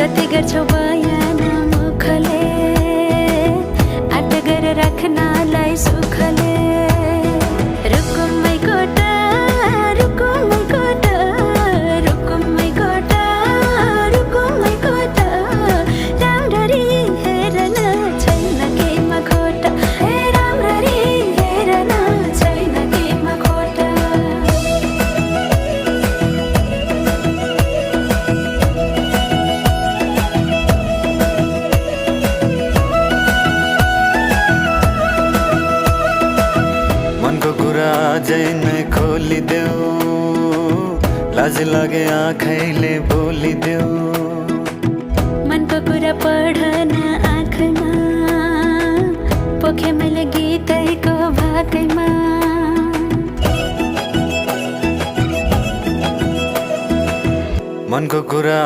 कति गर्छौ बयान मुखले आट गरेर राख्नलाई सुखले रुकुमै कोटा रुकुमै कोटा रुकुमै कोटा रुकुमै कोटा राम्ररी हेर्न छैन केमा खोटा हे राम्ररी हेर्न छैन केमा खोटा मनको कुरा अझै नै खोलिदेऊ लाज लागे आँखैले बोलिदेऊ मनको कुरा पढ्न आँखमा पोखे मैले गीतैको भाकैमा मनको कुरा